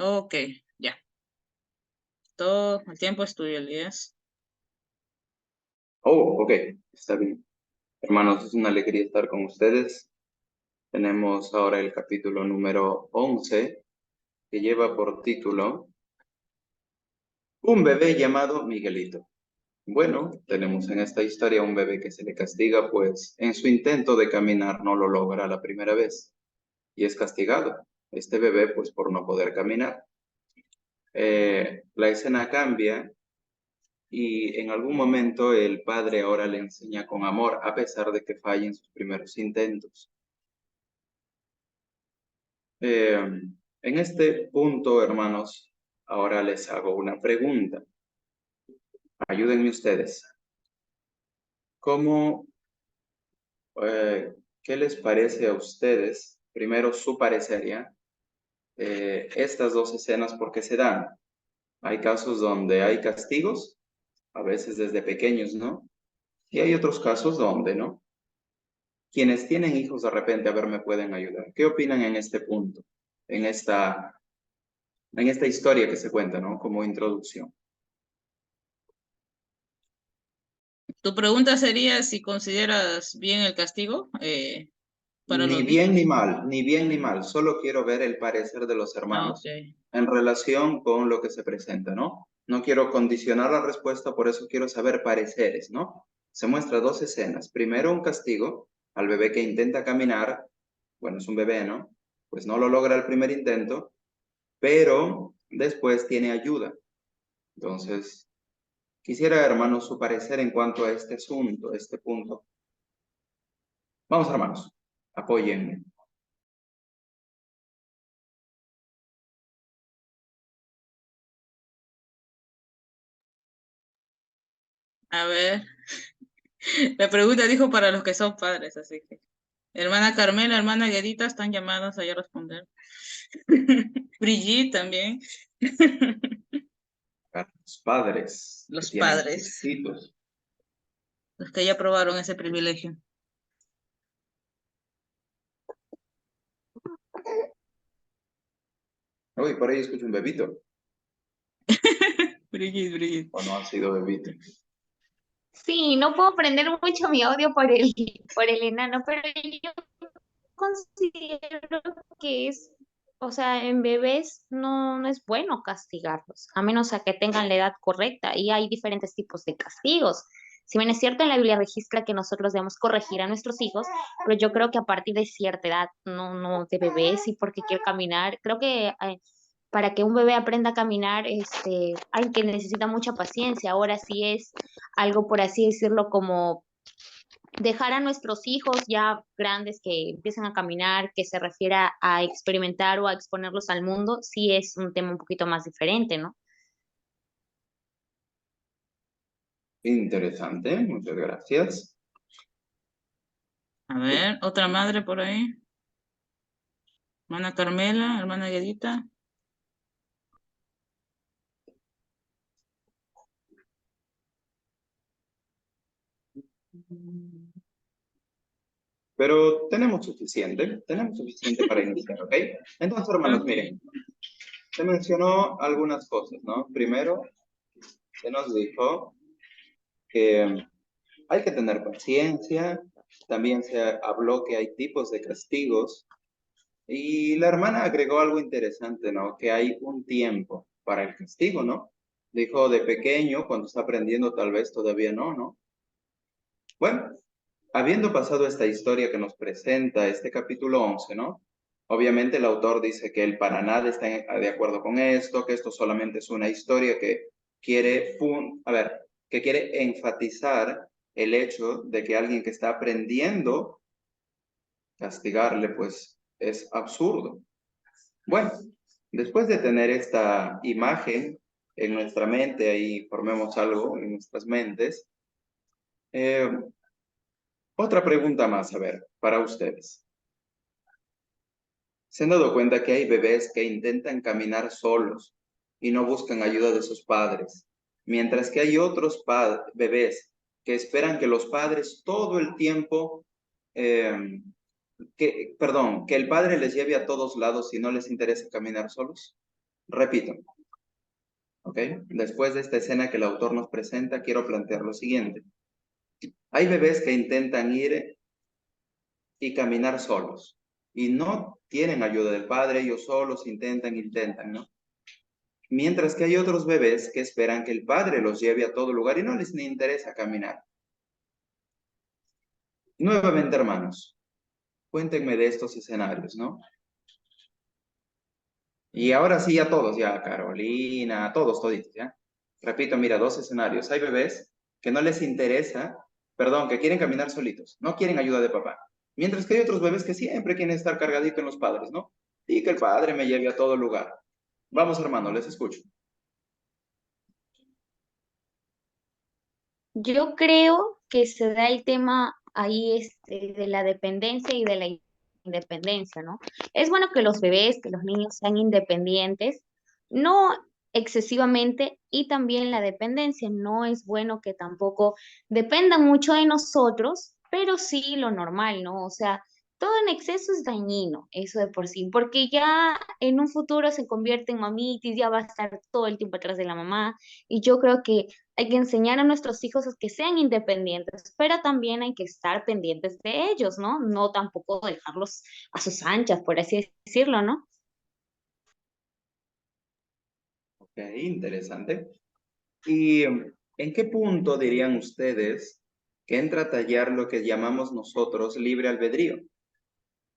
Ok, ya. Todo el tiempo es tuyo, Elías. Oh, ok, está bien. Hermanos, es una alegría estar con ustedes. Tenemos ahora el capítulo número 11, que lleva por título Un bebé llamado Miguelito. Bueno, tenemos en esta historia un bebé que se le castiga, pues en su intento de caminar no lo logra la primera vez y es castigado. Este bebé, pues por no poder caminar. La escena cambia y en algún momento el padre ahora le enseña con amor, a pesar de que fallen sus primeros intentos. En este punto, hermanos, ahora les hago una pregunta. Ayúdenme ustedes. ¿Cómo, qué les parece a ustedes? Primero, su parecer, ¿ya? Estas dos escenas, ¿por qué se dan? Hay casos donde hay castigos, a veces desde pequeños, ¿no? Y hay otros casos donde, ¿no? Quienes tienen hijos de repente, a ver, me pueden ayudar. ¿Qué opinan en este punto? En esta historia que se cuenta, ¿no? Como introducción. Tu pregunta sería si consideras bien el castigo para Ni los bien niños. ni mal, ni bien ni mal. Solo quiero ver el parecer de los Ah, ok. hermanos en relación con lo que se presenta, ¿no? No quiero condicionar la respuesta, por eso quiero saber pareceres, ¿no? Se muestra dos escenas. Primero, un castigo al bebé que intenta caminar. Bueno, es un bebé, ¿no? Pues no lo logra el primer intento, pero después tiene ayuda. Entonces, quisiera, hermanos, su parecer en cuanto a este asunto, este punto. Vamos, hermanos, apóyenme. A ver, la pregunta dijo para los que son padres, así que. Hermana Carmela, hermana Guedita están llamadas ahí a responder. Brigitte también. A los padres que Los tienen padres, hijitos. los que ya probaron ese privilegio. Uy, por ahí escucho un bebito. Brigitte, Brigitte. ¿O no ha sido bebito? Sí, no puedo prender mucho mi audio por el enano, pero yo considero que es, o sea, en bebés no es bueno castigarlos, a menos a que tengan la edad correcta, y hay diferentes tipos de castigos. Si bien es cierto, en la Biblia registra que nosotros debemos corregir a nuestros hijos, pero yo creo que a partir de cierta edad, no de bebés, y porque quiere caminar, creo que para que un bebé aprenda a caminar, hay que necesita mucha paciencia. Ahora sí es algo, por así decirlo, como dejar a nuestros hijos ya grandes que empiezan a caminar, que se refiera a experimentar o a exponerlos al mundo, sí es un tema un poquito más diferente, ¿no? Interesante, muchas gracias. A ver, otra madre por ahí. Hermana Carmela, hermana Guedita. Pero tenemos suficiente para iniciar, ¿ok? Entonces, hermanos, Ok. miren, se mencionó algunas cosas, ¿no? Primero, se nos dijo que hay que tener paciencia, también se habló que hay tipos de castigos, y la hermana agregó algo interesante, ¿no? Que hay un tiempo para el castigo, ¿no? Dijo de pequeño, cuando está aprendiendo, tal vez todavía no, ¿no? Bueno, habiendo pasado esta historia que nos presenta este capítulo 11, ¿no? Obviamente el autor dice que él para nada está de acuerdo con esto, que esto solamente es una historia que quiere, que quiere enfatizar el hecho de que alguien que está aprendiendo, castigarle, pues es absurdo. Bueno, después de tener esta imagen en nuestra mente, ahí formemos algo en nuestras mentes, eh, otra pregunta más, a ver, para ustedes. ¿Se han dado cuenta que hay bebés que intentan caminar solos y no buscan ayuda de sus padres? Mientras que hay otros bebés que esperan que los padres todo el tiempo, que el padre les lleve a todos lados y no les interesa caminar solos. Repito, ¿ok? Después de esta escena que el autor nos presenta, quiero plantear lo siguiente. Hay bebés que intentan ir y caminar solos y no tienen ayuda del padre, ellos solos intentan, ¿no? Mientras que hay otros bebés que esperan que el padre los lleve a todo lugar y no les ni interesa caminar. Nuevamente, hermanos, cuéntenme de estos escenarios, ¿no? Y ahora sí a todos, ya Carolina, a todos, toditos, ¿ya? Repito, mira, dos escenarios. Hay bebés que no les interesa, perdón, que quieren caminar solitos, no quieren ayuda de papá. Mientras que hay otros bebés que siempre quieren estar cargaditos en los padres, ¿no? Y que el padre me lleve a todo lugar. Vamos, hermano, les escucho. Yo creo que se da el tema ahí de la dependencia y de la independencia, ¿no? Es bueno que los bebés, que los niños sean independientes, no excesivamente, y también la dependencia. No es bueno que tampoco dependan mucho de nosotros, pero sí lo normal, ¿no? O sea, todo en exceso es dañino, eso de por sí, porque ya en un futuro se convierte en mamitis, ya va a estar todo el tiempo atrás de la mamá, y yo creo que hay que enseñar a nuestros hijos a que sean independientes, pero también hay que estar pendientes de ellos, ¿no? No tampoco dejarlos a sus anchas, por así decirlo, ¿no? Ok, interesante. ¿Y en qué punto dirían ustedes que entra a tallar lo que llamamos nosotros libre albedrío?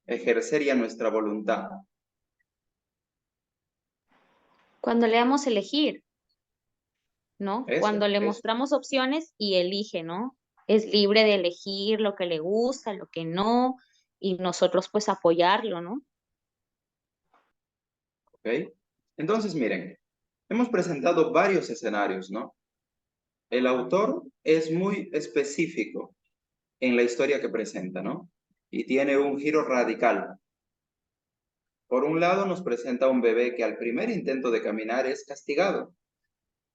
Ejercer ya nuestra voluntad. Cuando le damos elegir, ¿no? Cuando le Eso. mostramos opciones y elige, ¿no? Es libre de elegir lo que le gusta, lo que no, y nosotros pues apoyarlo, ¿no? ¿Ok? Entonces, miren, hemos presentado varios escenarios, ¿no? El autor es muy específico en la historia que presenta, ¿no? Y tiene un giro radical. Por un lado, nos presenta un bebé que al primer intento de caminar es castigado.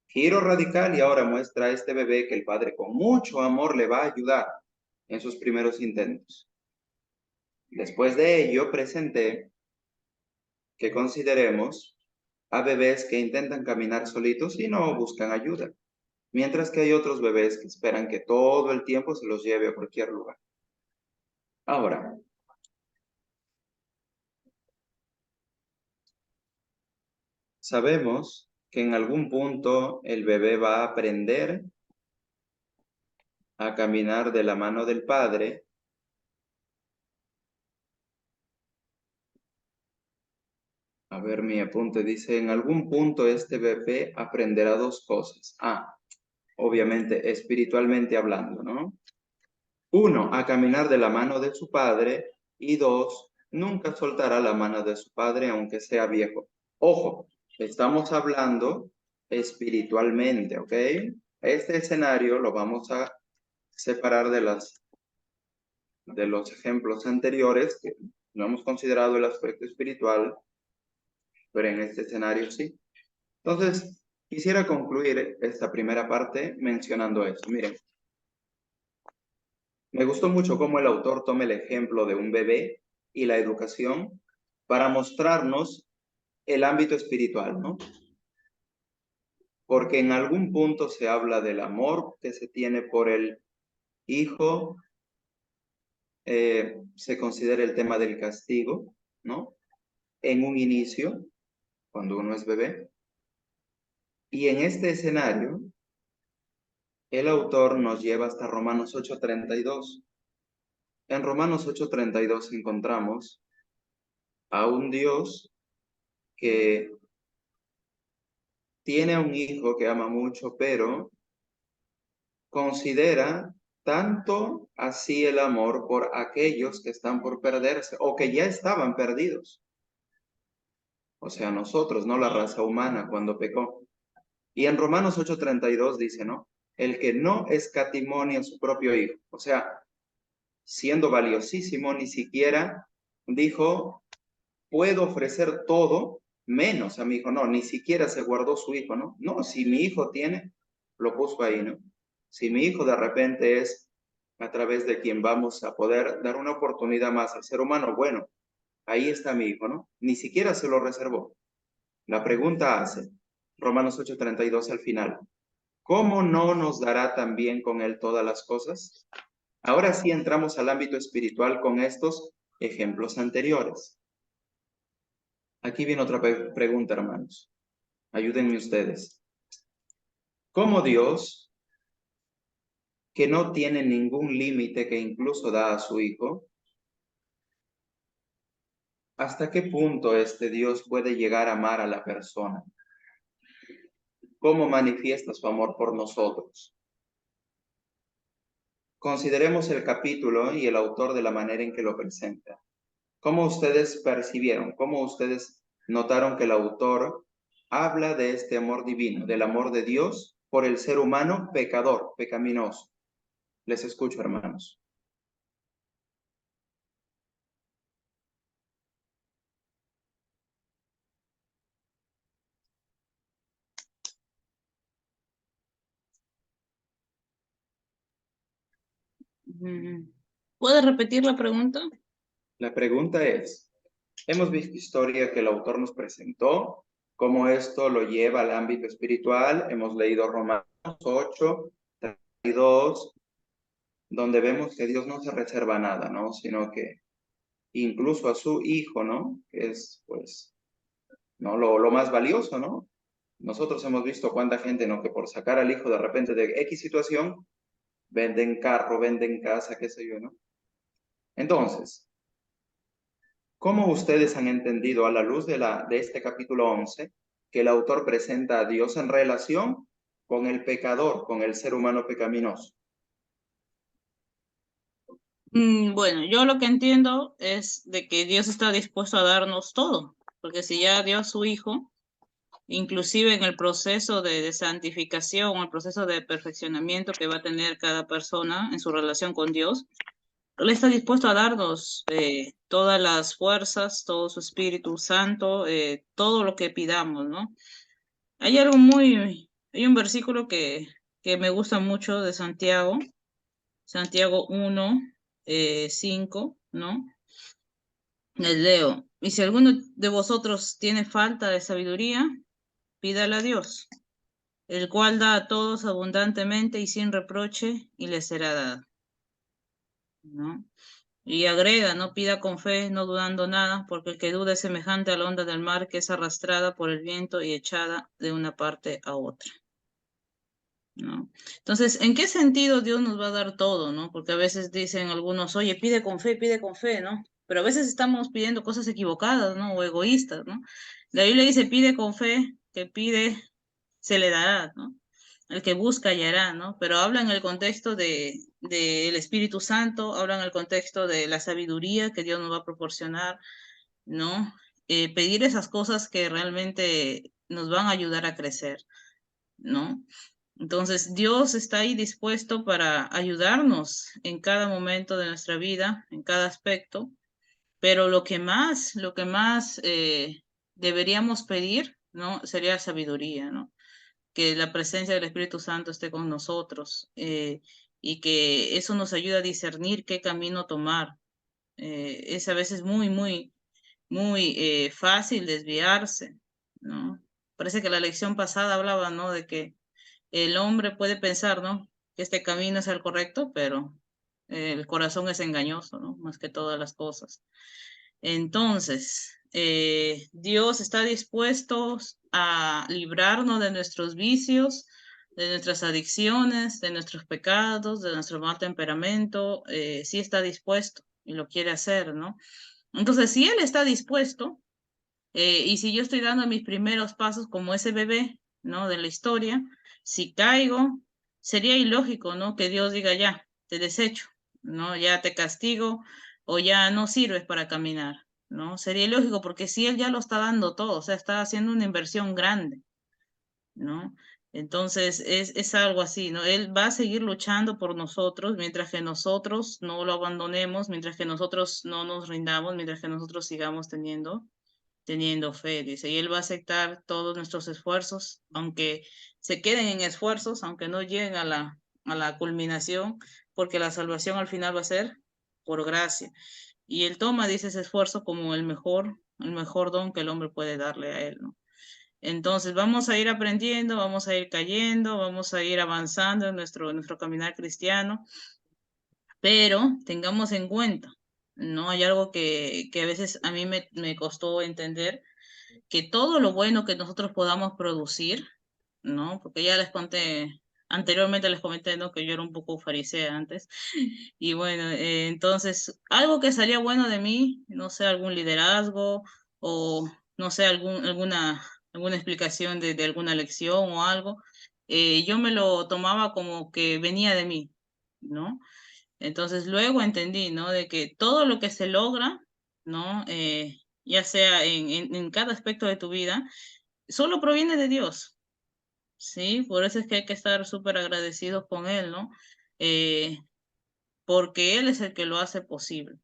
Giro radical y ahora muestra a este bebé que el padre con mucho amor le va a ayudar en sus primeros intentos. Después de ello, presenté que consideremos a bebés que intentan caminar solitos y no buscan ayuda, mientras que hay otros bebés que esperan que todo el tiempo se los lleve a cualquier lugar. Ahora, sabemos que en algún punto el bebé va a aprender a caminar de la mano del padre. A ver, mi apunte dice, en algún punto este bebé aprenderá dos cosas. Obviamente, espiritualmente hablando, ¿no? Uno, a caminar de la mano de su padre. Y dos, nunca soltará la mano de su padre aunque sea viejo. Ojo, estamos hablando espiritualmente, ¿ok? Este escenario lo vamos a separar de los ejemplos anteriores, que no hemos considerado el aspecto espiritual, pero en este escenario sí. Entonces, quisiera concluir esta primera parte mencionando esto. Miren, me gustó mucho cómo el autor toma el ejemplo de un bebé y la educación para mostrarnos el ámbito espiritual, ¿no? Porque en algún punto se habla del amor que se tiene por el hijo, se considera el tema del castigo, ¿no? En un inicio, cuando uno es bebé. Y en este escenario, el autor nos lleva hasta Romanos 8:32. En Romanos 8:32 encontramos a un Dios que tiene a un hijo que ama mucho, pero considera tanto así el amor por aquellos que están por perderse o que ya estaban perdidos. O sea, nosotros, no la raza humana cuando pecó. Y en Romanos 8:32 dice, ¿no? El que no escatimonia a su propio hijo. O sea, siendo valiosísimo, ni siquiera dijo, puedo ofrecer todo menos a mi hijo. No, ni siquiera se guardó su hijo, ¿no? No, si mi hijo tiene, lo puso ahí, ¿no? Si mi hijo de repente es a través de quien vamos a poder dar una oportunidad más al ser humano, bueno, ahí está mi hijo, ¿no? Ni siquiera se lo reservó. La pregunta hace, Romanos 8:32 al final, ¿cómo no nos dará también con él todas las cosas? Ahora sí entramos al ámbito espiritual con estos ejemplos anteriores. Aquí viene otra pregunta, hermanos. Ayúdenme ustedes. ¿Cómo Dios, que no tiene ningún límite que incluso da a su Hijo, hasta qué punto este Dios puede llegar a amar a la persona? ¿Cómo manifiesta su amor por nosotros? Consideremos el capítulo y el autor de la manera en que lo presenta. ¿Cómo ustedes percibieron? ¿Cómo ustedes notaron que el autor habla de este amor divino, del amor de Dios por el ser humano pecador, pecaminoso? Les escucho, hermanos. ¿Puedes repetir la pregunta? La pregunta es, hemos visto historia que el autor nos presentó, cómo esto lo lleva al ámbito espiritual. Hemos leído Romanos 8, 32, donde vemos que Dios no se reserva nada, ¿no? Sino que incluso a su hijo, ¿no? Que es, pues, ¿no? Lo más valioso, ¿no? Nosotros hemos visto cuánta gente, ¿no? Que por sacar al hijo de repente de X situación, venden carro, venden casa, qué sé yo, ¿no? Entonces, ¿cómo ustedes han entendido a la luz de este capítulo 11 que el autor presenta a Dios en relación con el pecador, con el ser humano pecaminoso? Bueno, yo lo que entiendo es de que Dios está dispuesto a darnos todo, porque si ya dio a su Hijo, inclusive en el proceso de santificación, el proceso de perfeccionamiento que va a tener cada persona en su relación con Dios, Él está dispuesto a darnos todas las fuerzas, todo su Espíritu Santo, todo lo que pidamos, ¿no? Hay un versículo que me gusta mucho de Santiago, Santiago 1, 5, ¿no? Les leo, y si alguno de vosotros tiene falta de sabiduría, pídala a Dios, el cual da a todos abundantemente y sin reproche, y le será dado, ¿no? Y agrega, no pida con fe, no dudando nada, porque el que duda es semejante a la onda del mar que es arrastrada por el viento y echada de una parte a otra, ¿no? Entonces, ¿en qué sentido Dios nos va a dar todo, no? Porque a veces dicen algunos, oye, pide con fe, ¿no? Pero a veces estamos pidiendo cosas equivocadas, ¿no? O egoístas, ¿no? La Biblia dice, pide con fe, que pide, se le dará, ¿no? El que busca hallará, ¿no? Pero habla en el contexto del Espíritu Santo, habla en el contexto de la sabiduría que Dios nos va a proporcionar, ¿no? Pedir esas cosas que realmente nos van a ayudar a crecer, ¿no? Entonces, Dios está ahí dispuesto para ayudarnos en cada momento de nuestra vida, en cada aspecto, pero lo que más deberíamos pedir, ¿no? Sería sabiduría, ¿no? Que la presencia del Espíritu Santo esté con nosotros y que eso nos ayude a discernir qué camino tomar. Es a veces muy fácil desviarse, ¿no? Parece que la lección pasada hablaba, ¿no? De que el hombre puede pensar, ¿no? Que este camino es el correcto, pero el corazón es engañoso, ¿no? Más que todas las cosas. Entonces, Dios está dispuesto a librarnos de nuestros vicios, de nuestras adicciones, de nuestros pecados, de nuestro mal temperamento. Sí está dispuesto y lo quiere hacer, ¿no? Entonces, si Él está dispuesto, y si yo estoy dando mis primeros pasos como ese bebé, ¿no? De la historia, si caigo, sería ilógico, ¿no? Que Dios diga, ya, te desecho, ¿no? Ya te castigo o ya no sirves para caminar, ¿no? Sería ilógico porque si Él ya lo está dando todo, o sea, está haciendo una inversión grande, ¿no? Entonces es algo así, ¿no? Él va a seguir luchando por nosotros mientras que nosotros no lo abandonemos, mientras que nosotros no nos rindamos, mientras que nosotros sigamos teniendo fe, dice, y Él va a aceptar todos nuestros esfuerzos, aunque se queden en esfuerzos, aunque no lleguen a la culminación, porque la salvación al final va a ser por gracia. Y Él toma, dice, ese esfuerzo como el mejor don que el hombre puede darle a Él, ¿no? Entonces vamos a ir aprendiendo, vamos a ir cayendo, vamos a ir avanzando en nuestro caminar cristiano, pero tengamos en cuenta, ¿no? Hay algo que a veces a mí me costó entender, que todo lo bueno que nosotros podamos producir, ¿no? Porque ya les conté, anteriormente les comenté, ¿no? Que yo era un poco farisea antes. Y bueno, entonces, algo que salía bueno de mí, no sé, algún liderazgo o, no sé, alguna explicación de alguna lección o algo, yo me lo tomaba como que venía de mí, ¿no? Entonces luego entendí, ¿no? De que todo lo que se logra, ¿no? Ya sea en cada aspecto de tu vida, solo proviene de Dios, ¿sí? Por eso es que hay que estar súper agradecidos con Él, ¿no? Eh, Porque Él es el que lo hace posible,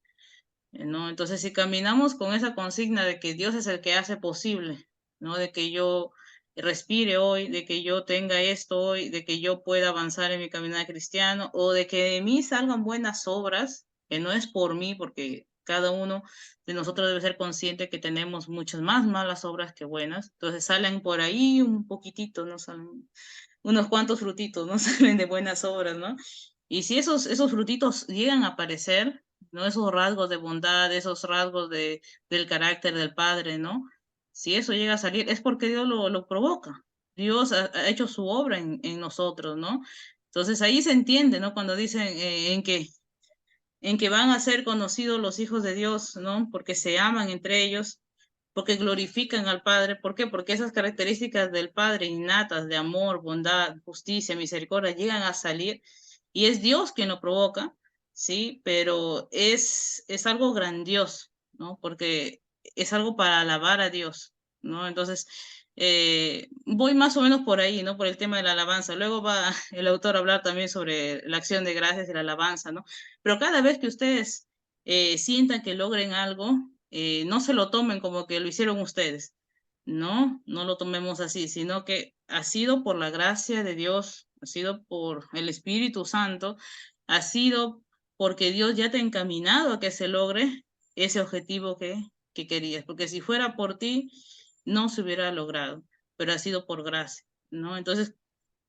¿no? Entonces, si caminamos con esa consigna de que Dios es el que hace posible, ¿no? De que yo respire hoy, de que yo tenga esto hoy, de que yo pueda avanzar en mi caminar cristiano, o de que de mí salgan buenas obras, que no es por mí, porque cada uno de nosotros debe ser consciente que tenemos muchas más malas obras que buenas, entonces salen por ahí un poquitito, ¿no? Salen unos cuantos frutitos, ¿no? Salen de buenas obras, ¿no? Y si esos frutitos llegan a aparecer, ¿no? Esos rasgos de bondad, esos rasgos del carácter del Padre, ¿no? Si eso llega a salir, es porque Dios lo provoca. Dios ha hecho su obra en nosotros, ¿no? Entonces ahí se entiende, ¿no? Cuando dicen en que van a ser conocidos los hijos de Dios, ¿no? Porque se aman entre ellos, porque glorifican al Padre. ¿Por qué? Porque esas características del Padre innatas de amor, bondad, justicia, misericordia llegan a salir y es Dios quien lo provoca, ¿sí? Pero es algo grandioso, ¿no? Porque es algo para alabar a Dios, ¿no? Entonces, voy más o menos por ahí, ¿no? Por el tema de la alabanza. Luego va el autor a hablar también sobre la acción de gracias y la alabanza, ¿no? Pero cada vez que ustedes sientan que logren algo, no se lo tomen como que lo hicieron ustedes. No, no lo tomemos así, sino que ha sido por la gracia de Dios, ha sido por el Espíritu Santo, ha sido porque Dios ya te ha encaminado a que se logre ese objetivo que querías. Porque si fuera por ti, no se hubiera logrado, pero ha sido por gracia, ¿no? Entonces,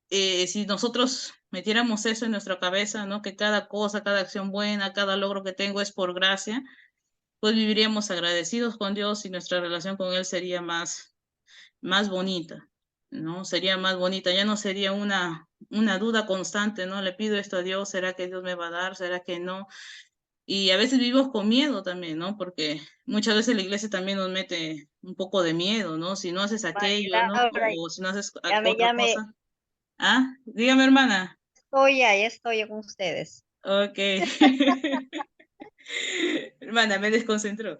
si nosotros metiéramos eso en nuestra cabeza, ¿no? Que cada cosa, cada acción buena, cada logro que tengo es por gracia, pues viviríamos agradecidos con Dios y nuestra relación con Él sería más bonita, ¿no? Sería más bonita, ya no sería una duda constante, ¿no? Le pido esto a Dios, ¿será que Dios me va a dar? ¿Será que no? Y a veces vivimos con miedo también, ¿no? Porque muchas veces la iglesia también nos mete un poco de miedo, ¿no? Si no haces Vale, aquello, ¿no? Laura, O si no haces otra ya me, cosa. Ah, dígame, hermana. ya estoy con ustedes. Ok. Hermana, me desconcentró.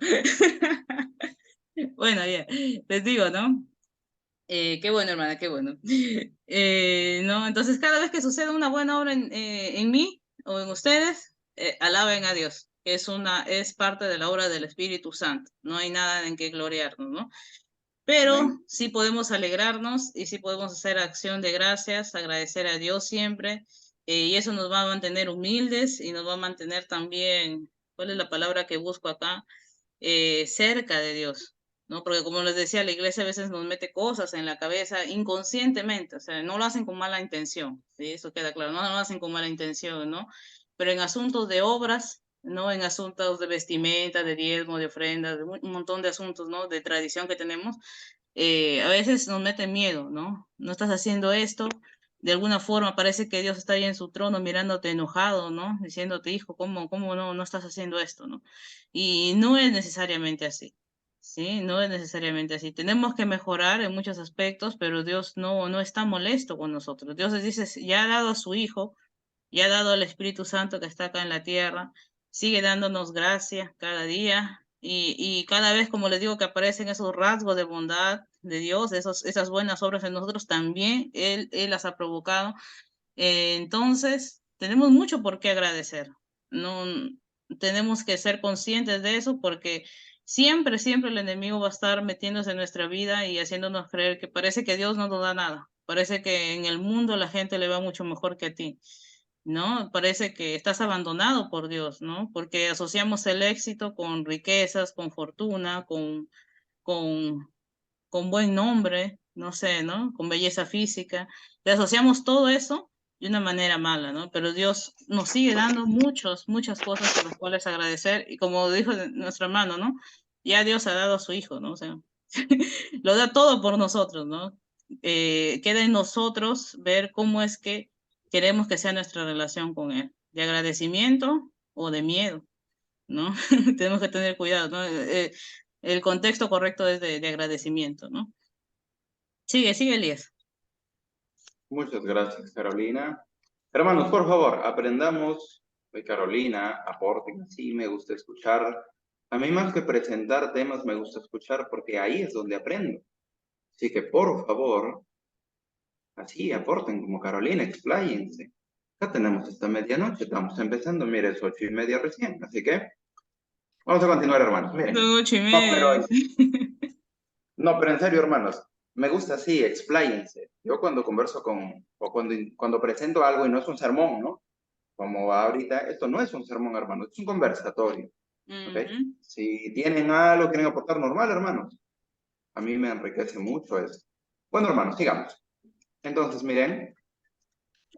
Bueno, ya, les digo, ¿no? Qué bueno, hermana, qué bueno. No, entonces cada vez que sucede una buena obra en mí o en ustedes, alaben a Dios, que es parte de la obra del Espíritu Santo. No hay nada en que gloriarnos, ¿no? Pero Amén. sí podemos alegrarnos y sí podemos hacer acción de gracias, agradecer a Dios siempre, y eso nos va a mantener humildes y nos va a mantener también, ¿cuál es la palabra que busco acá? Cerca de Dios, ¿no? Porque como les decía, la iglesia a veces nos mete cosas en la cabeza inconscientemente, o sea, no lo hacen con mala intención, ¿sí? Eso queda claro, no lo hacen con mala intención, ¿no? Pero en asuntos de obras, ¿no? En asuntos de vestimenta, de diezmo, de ofrendas, de un montón de asuntos, ¿no? De tradición que tenemos, a veces nos mete miedo, ¿no? No estás haciendo esto, de alguna forma parece que Dios está ahí en su trono mirándote enojado, ¿no? Diciéndote, hijo, ¿cómo no estás haciendo esto, ¿no? Y no es necesariamente así, ¿sí? No es necesariamente así. Tenemos que mejorar en muchos aspectos, pero Dios no está molesto con nosotros. Dios les dice, ya ha dado a su Hijo, ya ha dado al Espíritu Santo que está acá en la tierra, sigue dándonos gracia cada día y cada vez, como les digo, que aparecen esos rasgos de bondad de Dios, esas buenas obras en nosotros, también Él las ha provocado. Entonces, tenemos mucho por qué agradecer. No tenemos que ser conscientes de eso porque siempre el enemigo va a estar metiéndose en nuestra vida y haciéndonos creer que parece que Dios no nos da nada. Parece que en el mundo la gente le va mucho mejor que a ti, ¿no? Parece que estás abandonado por Dios, ¿no? Porque asociamos el éxito con riquezas, con fortuna, con, con buen nombre, no sé, ¿no? Con belleza física. Le asociamos todo eso de una manera mala, ¿no? Pero Dios nos sigue dando muchas cosas por las cuales agradecer. Y como dijo nuestro hermano, ¿no? Ya Dios ha dado a su Hijo, ¿no? O sea, lo da todo por nosotros, ¿no? Queda en nosotros ver cómo es que queremos que sea nuestra relación con Él, de agradecimiento o de miedo, ¿no? Tenemos que tener cuidado, ¿no? El contexto correcto es de agradecimiento, ¿no? Sigue, Elías. Muchas gracias, Carolina. Hermanos, por favor, aprendamos. Soy Carolina, aporten, sí, me gusta escuchar. A mí más que presentar temas, me gusta escuchar porque ahí es donde aprendo. Así que, por favor, así aporten como Carolina, expláyense. Ya tenemos esta medianoche, estamos empezando, mire, es 8:30 recién, así que vamos a continuar, hermanos. Miren, Son 8:30. no, pero en serio, hermanos, me gusta así, expláyense. Yo cuando converso o cuando presento algo y no es un sermón, ¿no? Como va ahorita, esto no es un sermón, hermanos, es un conversatorio, ¿ok? Ujú. Si tienen algo, quieren aportar normal, hermanos. A mí me enriquece mucho eso. Bueno, hermanos, sigamos. Entonces, miren.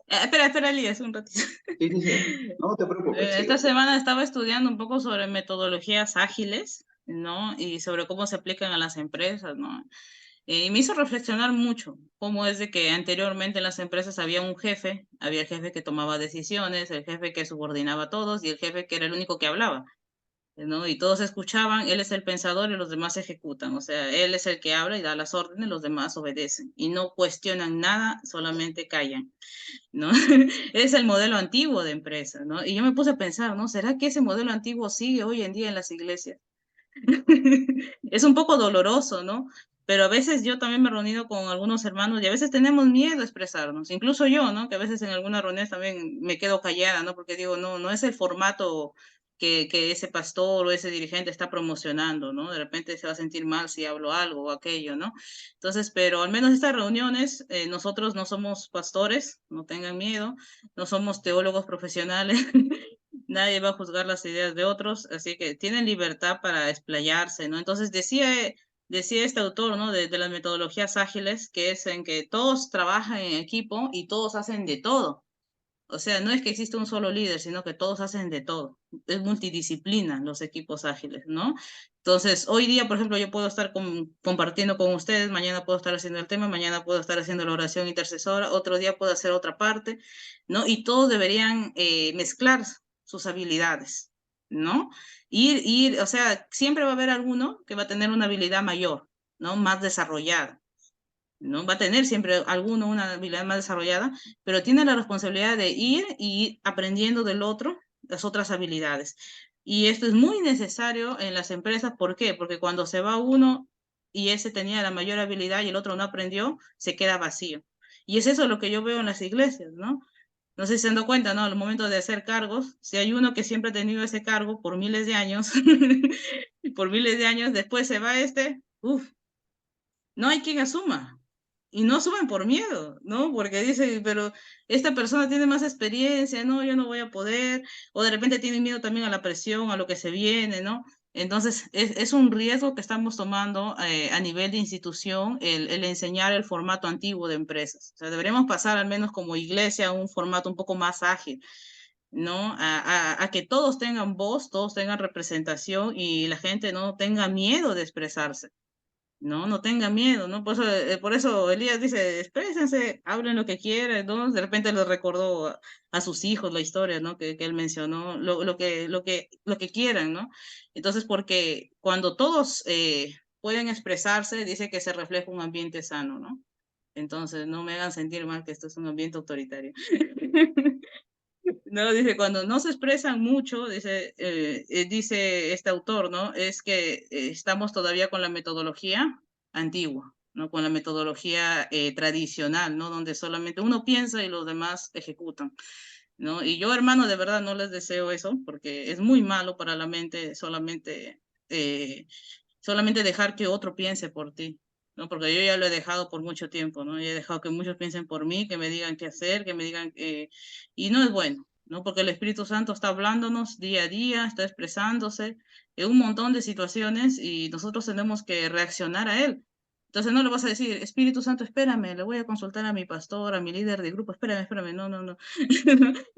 Espera, Elías, un ratito. Sí, sí, sí. No te preocupes, Esta siga. semana estaba estudiando un poco sobre metodologías ágiles, ¿no? Y sobre cómo se aplican a las empresas, ¿no? Y me hizo reflexionar mucho cómo es de que anteriormente en las empresas había el jefe que tomaba decisiones, el jefe que subordinaba a todos y el jefe que era el único que hablaba, ¿no? Y todos escuchaban, él es el pensador y los demás ejecutan, o sea, él es el que habla y da las órdenes, los demás obedecen y no cuestionan nada, solamente callan, ¿no? Es el modelo antiguo de empresa, ¿no? Y yo me puse a pensar, ¿no? ¿Será que ese modelo antiguo sigue hoy en día en las iglesias? Es un poco doloroso, ¿no? Pero a veces yo también me he reunido con algunos hermanos y a veces tenemos miedo a expresarnos, incluso yo, ¿no? Que a veces en algunas reuniones también me quedo callada, ¿no? Porque digo, no, no es el formato que ese pastor o ese dirigente está promocionando, ¿no? De repente se va a sentir mal si hablo algo o aquello, ¿no? Entonces, pero al menos estas reuniones, nosotros no somos pastores, no tengan miedo, no somos teólogos profesionales, nadie va a juzgar las ideas de otros, así que tienen libertad para explayarse, ¿no? Entonces decía este autor, ¿no? De las metodologías ágiles, que es en que todos trabajan en equipo y todos hacen de todo. O sea, no es que existe un solo líder, sino que todos hacen de todo. Es multidisciplina los equipos ágiles, ¿no? Entonces, hoy día, por ejemplo, yo puedo estar compartiendo con ustedes, mañana puedo estar haciendo el tema, mañana puedo estar haciendo la oración intercesora, otro día puedo hacer otra parte, ¿no? Y todos deberían mezclar sus habilidades, ¿no? O sea, siempre va a haber alguno que va a tener una habilidad mayor, ¿no? Más desarrollada. ¿No? Va a tener siempre alguno una habilidad más desarrollada, pero tiene la responsabilidad de ir y aprendiendo del otro las otras habilidades. Y esto es muy necesario en las empresas. ¿Por qué? Porque cuando se va uno y ese tenía la mayor habilidad y el otro no aprendió, se queda vacío. Y es eso lo que yo veo en las iglesias, ¿no? No sé si se han dado cuenta, ¿no? Al momento de hacer cargos, si hay uno que siempre ha tenido ese cargo por miles de años, por miles de años, después se va uff, no hay quien asuma. Y no asumen por miedo, ¿no? Porque dicen, pero esta persona tiene más experiencia, no, yo no voy a poder, o de repente tienen miedo también a la presión, a lo que se viene, ¿no? Entonces, es un riesgo que estamos tomando a nivel de institución el enseñar el formato antiguo de empresas. O sea, deberíamos pasar al menos como iglesia a un formato un poco más ágil, ¿no? A que todos tengan voz, todos tengan representación y la gente no tenga miedo de expresarse. No, no tenga miedo, ¿no? Por eso Elías dice, exprésense, hablen lo que quieran, ¿no? De repente les recordó a sus hijos la historia, ¿no? Que él mencionó, lo que quieran, ¿no? Entonces, porque cuando todos pueden expresarse, dice que se refleja un ambiente sano, ¿no? Entonces, no me hagan sentir mal que esto es un ambiente autoritario. No, dice, cuando no se expresan mucho, dice este autor, ¿no? Es que estamos todavía con la metodología antigua, ¿no? Con la metodología tradicional, ¿no? Donde solamente uno piensa y los demás ejecutan, ¿no? Y yo, hermano, de verdad no les deseo eso, porque es muy malo para la mente solamente dejar que otro piense por ti, ¿no? Porque yo ya lo he dejado por mucho tiempo, ¿no? Yo he dejado que muchos piensen por mí, que me digan qué hacer, que me digan, y no es bueno, ¿no? Porque el Espíritu Santo está hablándonos día a día, está expresándose en un montón de situaciones y nosotros tenemos que reaccionar a él. Entonces no le vas a decir, Espíritu Santo, espérame, le voy a consultar a mi pastor, a mi líder de grupo, espérame, no, no, no.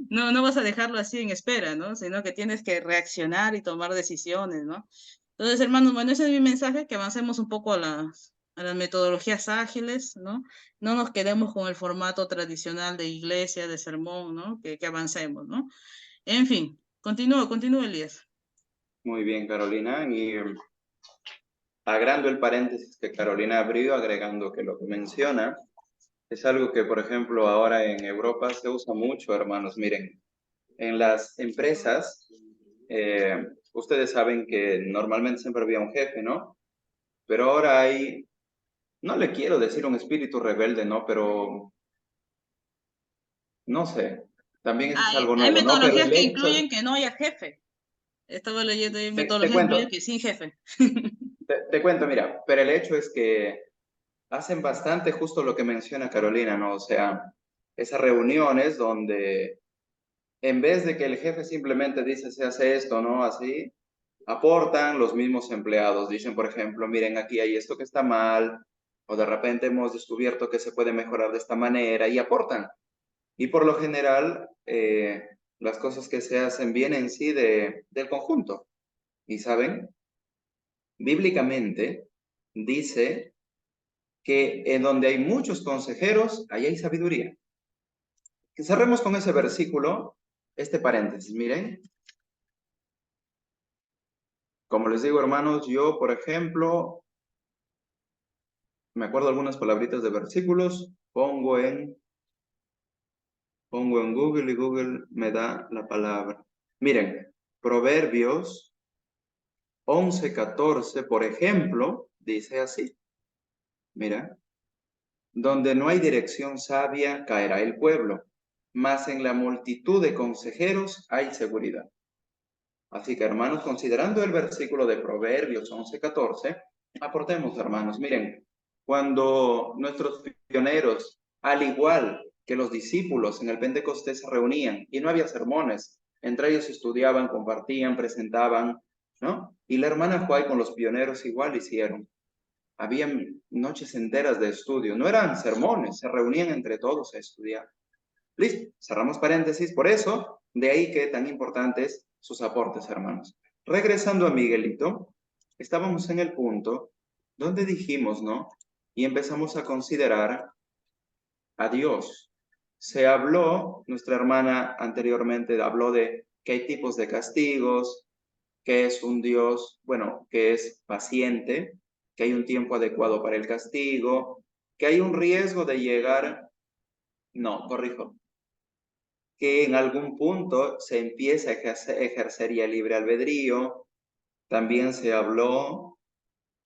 No vas a dejarlo así en espera, ¿no? Sino que tienes que reaccionar y tomar decisiones, ¿no? Entonces, hermanos, bueno, ese es mi mensaje, que avancemos un poco a las metodologías ágiles, ¿no? No nos quedemos con el formato tradicional de iglesia, de sermón, ¿no? Que avancemos, ¿no? En fin, continúa, Elías. Muy bien, Carolina. Y agrando el paréntesis que Carolina abrió, agregando que lo que menciona es algo que, por ejemplo, ahora en Europa se usa mucho, hermanos. Miren, en las empresas, ustedes saben que normalmente siempre había un jefe, ¿no? Pero ahora hay, no le quiero decir un espíritu rebelde, ¿no? Pero, no sé, también eso es algo Hay nuevo, ¿no? Pero metodologías el que hecho, incluyen que no haya jefe. Estaba leyendo, hay te metodologías que incluyen cuento, que sin jefe. te cuento, mira, pero el hecho es que hacen bastante justo lo que menciona Carolina, ¿no? O sea, esas reuniones donde en vez de que el jefe simplemente dice se hace esto, ¿no? Así, aportan los mismos empleados. Dicen, por ejemplo, miren, aquí hay esto que está mal, o de repente hemos descubierto que se puede mejorar de esta manera, y aportan. Y por lo general, las cosas que se hacen vienen sí del conjunto. Y saben, bíblicamente dice que en donde hay muchos consejeros, ahí hay sabiduría. Que cerremos con ese versículo, este paréntesis, miren. Como les digo, hermanos, yo, por ejemplo, me acuerdo algunas palabritas de versículos, pongo en Google y Google me da la palabra. Miren, Proverbios 11:14, por ejemplo, dice así. Mira, donde no hay dirección sabia, caerá el pueblo, mas en la multitud de consejeros hay seguridad. Así que, hermanos, considerando el versículo de Proverbios 11:14, aportemos, hermanos. Miren, cuando nuestros pioneros, al igual que los discípulos en el Pentecostés, se reunían y no había sermones, entre ellos estudiaban, compartían, presentaban, ¿no? Y la hermana Juay con los pioneros igual hicieron. Habían noches enteras de estudio, no eran sermones, se reunían entre todos a estudiar. Listo, cerramos paréntesis. Por eso, de ahí que tan importantes sus aportes, hermanos. Regresando a Miguelito, estábamos en el punto donde dijimos, ¿no? Y empezamos a considerar a Dios. Se habló, nuestra hermana anteriormente habló de que hay tipos de castigos, que es un Dios, bueno, que es paciente, que hay un tiempo adecuado para el castigo, que hay un riesgo de llegar, no, corrijo, que en algún punto se empieza a ejercer ya libre albedrío. También se habló,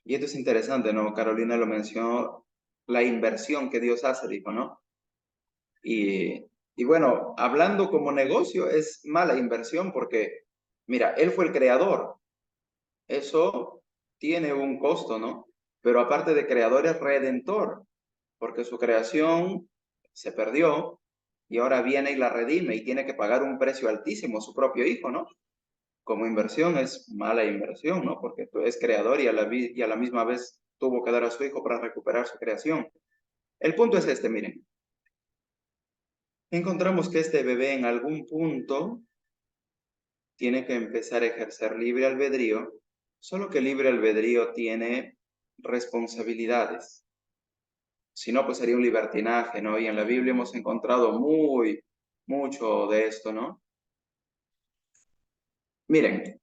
y esto es interesante, ¿no? Carolina lo mencionó, la inversión que Dios hace, dijo, ¿no? Y bueno, hablando como negocio, es mala inversión porque, mira, Él fue el creador. Eso tiene un costo, ¿no? Pero aparte de creador, es redentor, porque su creación se perdió y ahora viene y la redime y tiene que pagar un precio altísimo a su propio hijo, ¿no? Como inversión es mala inversión, ¿no? Porque tú es creador y a la misma vez tuvo que dar a su hijo para recuperar su creación. El punto es este, miren. Encontramos que este bebé en algún punto tiene que empezar a ejercer libre albedrío, solo que libre albedrío tiene responsabilidades. Si no, pues sería un libertinaje, ¿no? Y en la Biblia hemos encontrado mucho de esto, ¿no? Miren,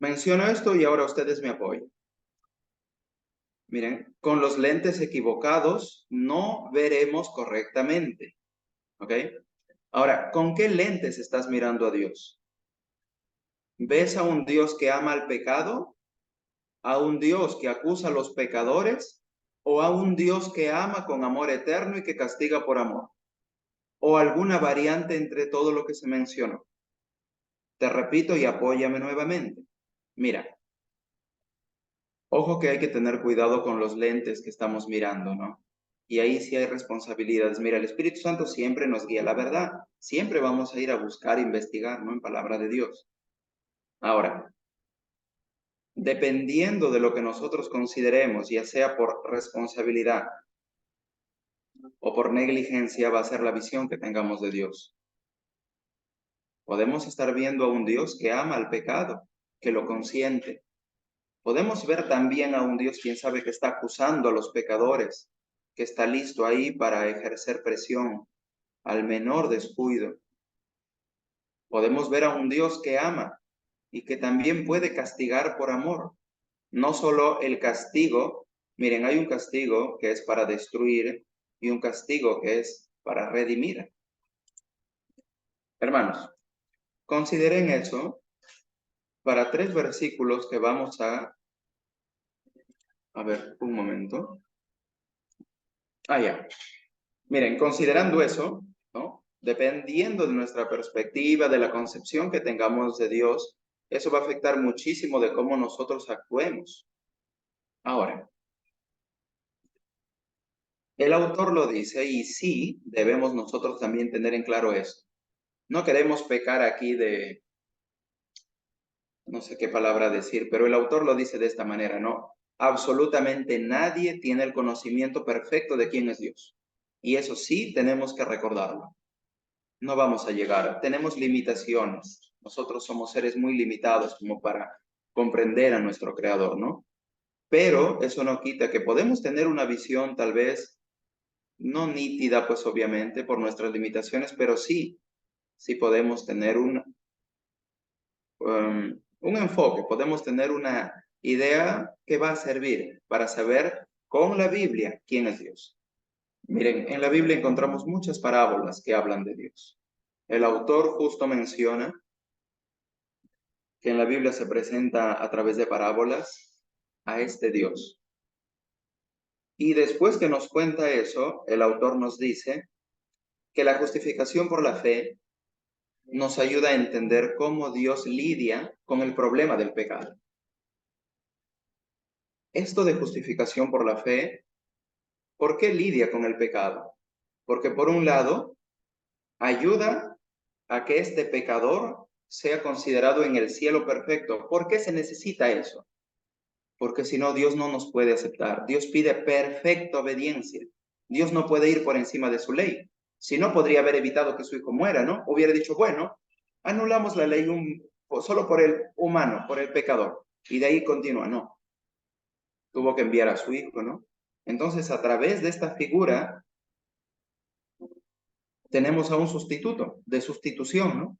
menciono esto y ahora ustedes me apoyan. Miren, con los lentes equivocados no veremos correctamente, ¿ok? Ahora, ¿con qué lentes estás mirando a Dios? ¿Ves a un Dios que ama al pecado? ¿A un Dios que acusa a los pecadores? ¿O a un Dios que ama con amor eterno y que castiga por amor? ¿O alguna variante entre todo lo que se mencionó? Te repito y apóyame nuevamente. Mira, ojo que hay que tener cuidado con los lentes que estamos mirando, ¿no? Y ahí sí hay responsabilidades. Mira, el Espíritu Santo siempre nos guía la verdad. Siempre vamos a ir a buscar, investigar, ¿no? En palabra de Dios. Ahora, dependiendo de lo que nosotros consideremos, ya sea por responsabilidad o por negligencia, va a ser la visión que tengamos de Dios. Podemos estar viendo a un Dios que ama al pecado, que lo consiente. Podemos ver también a un Dios, quien sabe, que está acusando a los pecadores, que está listo ahí para ejercer presión al menor descuido. Podemos ver a un Dios que ama y que también puede castigar por amor. No solo el castigo, miren, hay un castigo que es para destruir y un castigo que es para redimir. Hermanos, consideren eso para 3 versículos que vamos a ver, un momento. Ya. Miren, considerando eso, ¿no? Dependiendo de nuestra perspectiva, de la concepción que tengamos de Dios, eso va a afectar muchísimo de cómo nosotros actuemos. Ahora, el autor lo dice, y sí, debemos nosotros también tener en claro esto. No queremos pecar aquí de, no sé qué palabra decir, pero el autor lo dice de esta manera, ¿no? Absolutamente nadie tiene el conocimiento perfecto de quién es Dios. Y eso sí tenemos que recordarlo. No vamos a llegar, tenemos limitaciones. Nosotros somos seres muy limitados como para comprender a nuestro Creador, ¿no? Pero eso no quita que podemos tener una visión tal vez no nítida, pues obviamente, por nuestras limitaciones, pero sí podemos tener un enfoque, podemos tener una idea que va a servir para saber con la Biblia quién es Dios. Miren, en la Biblia encontramos muchas parábolas que hablan de Dios. El autor justo menciona que en la Biblia se presenta a través de parábolas a este Dios. Y después que nos cuenta eso, el autor nos dice que la justificación por la fe nos ayuda a entender cómo Dios lidia con el problema del pecado. Esto de justificación por la fe, ¿por qué lidia con el pecado? Porque por un lado, ayuda a que este pecador sea considerado en el cielo perfecto. ¿Por qué se necesita eso? Porque si no, Dios no nos puede aceptar. Dios pide perfecta obediencia. Dios no puede ir por encima de su ley. Si no, podría haber evitado que su hijo muera, ¿no? Hubiera dicho, bueno, anulamos la ley solo por el humano, por el pecador. Y de ahí continúa, no. Tuvo que enviar a su hijo, ¿no? Entonces, a través de esta figura, tenemos a un sustituto, de sustitución, ¿no?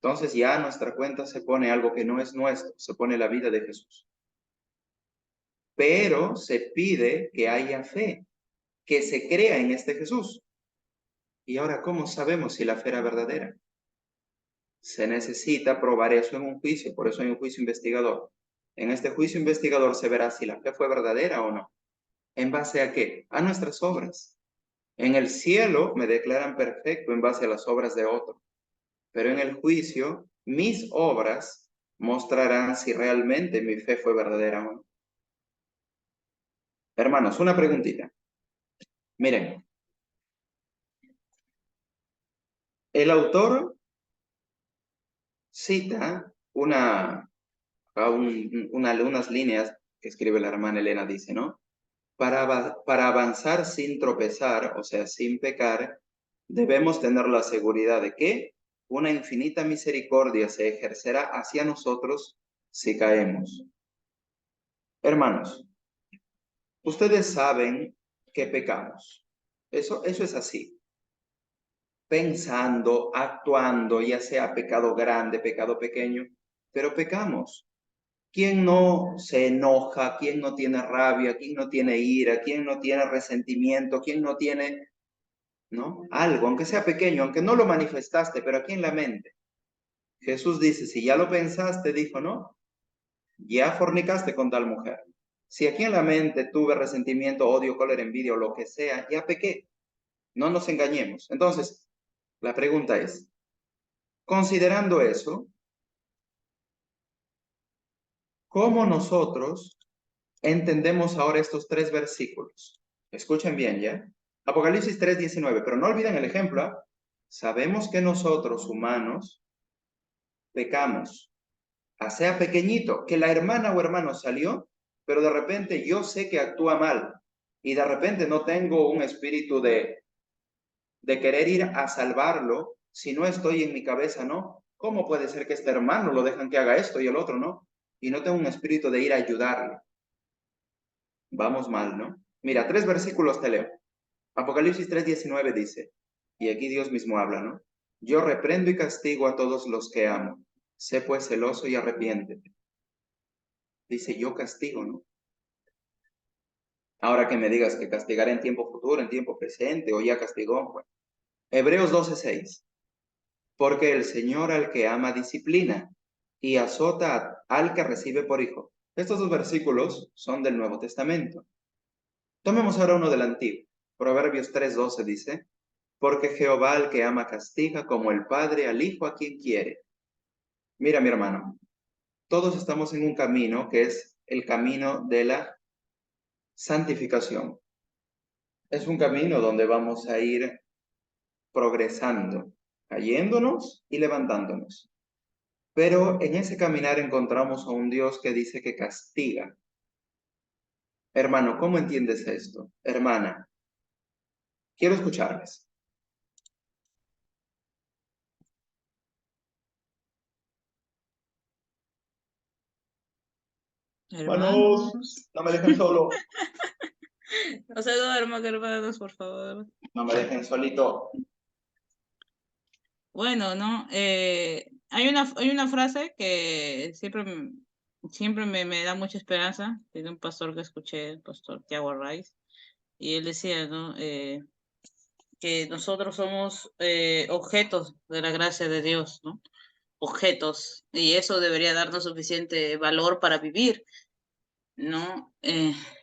Entonces ya a nuestra cuenta se pone algo que no es nuestro, se pone la vida de Jesús. Pero se pide que haya fe, que se crea en este Jesús. Y ahora, ¿cómo sabemos si la fe era verdadera? Se necesita probar eso en un juicio, por eso hay un juicio investigador. En este juicio investigador se verá si la fe fue verdadera o no. ¿En base a qué? A nuestras obras. En el cielo me declaran perfecto en base a las obras de otro. Pero en el juicio, mis obras mostrarán si realmente mi fe fue verdadera o no. Hermanos, una preguntita. Miren, el autor cita unas líneas que escribe la hermana Elena, dice, ¿no? Para avanzar sin tropezar, o sea, sin pecar, debemos tener la seguridad de que una infinita misericordia se ejercerá hacia nosotros si caemos. Hermanos, ustedes saben que pecamos. Eso es así. Pensando, actuando, ya sea pecado grande, pecado pequeño, pero pecamos. ¿Quién no se enoja? ¿Quién no tiene rabia? ¿Quién no tiene ira? ¿Quién no tiene resentimiento? ¿Quién no tiene, no? Algo, aunque sea pequeño, aunque no lo manifestaste, pero aquí en la mente. Jesús dice, si ya lo pensaste, dijo, ¿no? Ya fornicaste con tal mujer. Si aquí en la mente tuve resentimiento, odio, cólera, envidia o lo que sea, ya pequé. No nos engañemos. Entonces, la pregunta es, considerando eso, ¿cómo nosotros entendemos ahora estos 3 versículos? Escuchen bien, ¿ya? Apocalipsis 3:19, pero no olviden el ejemplo, ¿eh? Sabemos que nosotros, humanos, pecamos. sea pequeñito, que la hermana o hermano salió, pero de repente yo sé que actúa mal y de repente no tengo un espíritu de querer ir a salvarlo si no estoy en mi cabeza, ¿no? ¿Cómo puede ser que este hermano lo dejan que haga esto y el otro no? Y no tengo un espíritu de ir a ayudarle. Vamos mal, ¿no? Mira, 3 versículos te leo. Apocalipsis 3:19 dice, y aquí Dios mismo habla, ¿no? Yo reprendo y castigo a todos los que amo. Sé pues celoso y arrepiéntete. Dice, yo castigo, ¿no? Ahora que me digas que castigaré en tiempo futuro, en tiempo presente, o ya castigó, bueno. Hebreos 12:6. Porque el Señor al que ama disciplina y azota al que recibe por hijo. Estos 2 versículos son del Nuevo Testamento. Tomemos ahora uno del Antiguo. Proverbios 3:12 dice, porque Jehová al que ama castiga como el padre al hijo a quien quiere. Mira, mi hermano, todos estamos en un camino que es el camino de la santificación. Es un camino donde vamos a ir progresando, cayéndonos y levantándonos. Pero en ese caminar encontramos a un Dios que dice que castiga. Hermano, ¿cómo entiendes esto? Hermana, quiero escucharles. Hermanos, Hermanos. no me dejen solo. No se duerman, hermanos, por favor. No me dejen solito. Bueno, ¿no? Hay una frase que siempre me da mucha esperanza, de un pastor que escuché, el pastor Tiago Arraiz, y él decía, ¿no? Que nosotros somos objetos de la gracia de Dios, ¿no? Objetos, y eso debería darnos suficiente valor para vivir, ¿no?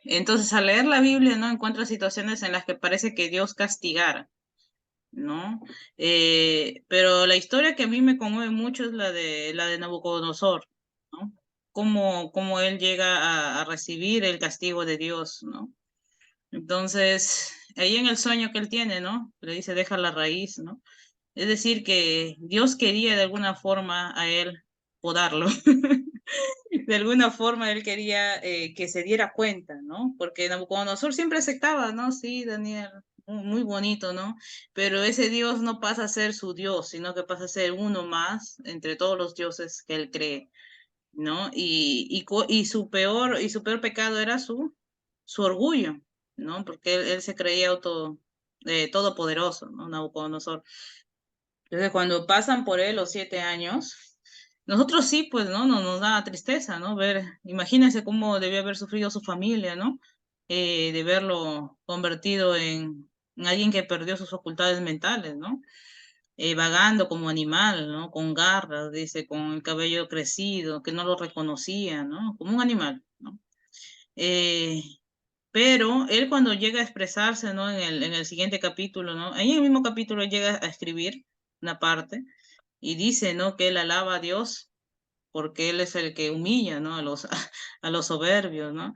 Entonces, al leer la Biblia, ¿no? Encuentras situaciones en las que parece que Dios castigara, ¿no? Pero la historia que a mí me conmueve mucho es la de Nabucodonosor, ¿no? Cómo él llega a recibir el castigo de Dios, ¿no? Entonces, ahí en el sueño que él tiene, ¿no? Le dice, deja la raíz, ¿no? Es decir, que Dios quería de alguna forma a él podarlo. De alguna forma él quería que se diera cuenta, ¿no? Porque Nabucodonosor siempre aceptaba, ¿no? Sí, Daniel, muy bonito, ¿no? Pero ese Dios no pasa a ser su Dios, sino que pasa a ser uno más entre todos los dioses que él cree, ¿no? Y su peor pecado era su orgullo, ¿no? Porque él se creía todopoderoso, ¿no? Nabucodonosor. Entonces, cuando pasan por él los 7 años, nosotros sí, pues, ¿no? Nos da tristeza, ¿no? Imagínense cómo debió haber sufrido su familia, ¿no? De verlo convertido en alguien que perdió sus facultades mentales, ¿no? Vagando como animal, ¿no? Con garras, dice, con el cabello crecido, que no lo reconocía, ¿no? Como un animal, ¿no? Eh, pero él cuando llega a expresarse, ¿no? En el siguiente capítulo, ¿no? Ahí en el mismo capítulo él llega a escribir una parte y dice, ¿no? Que él alaba a Dios porque él es el que humilla, ¿no? A los soberbios, ¿no?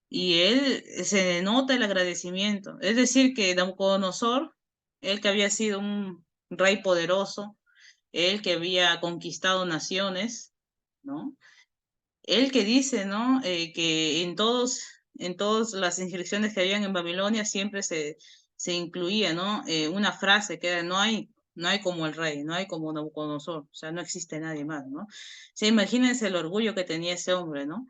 Y él se nota el agradecimiento. Es decir, que Nabucodonosor, él que había sido un rey poderoso, él que había conquistado naciones, ¿no? Él que dice, ¿no? Que en todas las inscripciones que habían en Babilonia siempre se incluía, ¿no? Una frase que era, no hay como el rey, no hay como Nabucodonosor, o sea, no existe nadie más, ¿no? O sea, imagínense el orgullo que tenía ese hombre, ¿no?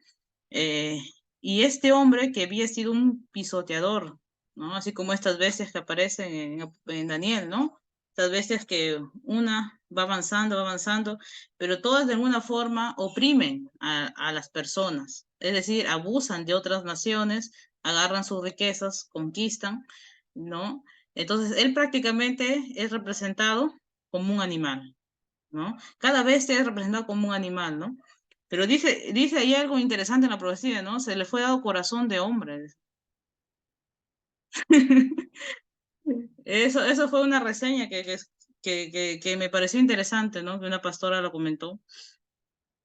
Eh, y este hombre que había sido un pisoteador, ¿no? Así como estas bestias que aparecen en Daniel, ¿no? Estas bestias que una va avanzando, pero todas de alguna forma oprimen a las personas, es decir, abusan de otras naciones, agarran sus riquezas, conquistan, ¿no? Entonces, él prácticamente es representado como un animal, ¿no? Cada bestia es representado como un animal, ¿no? Pero dice ahí algo interesante en la profecía, ¿no? Se le fue dado corazón de hombre. Eso fue una reseña que me pareció interesante, ¿no? Que una pastora lo comentó.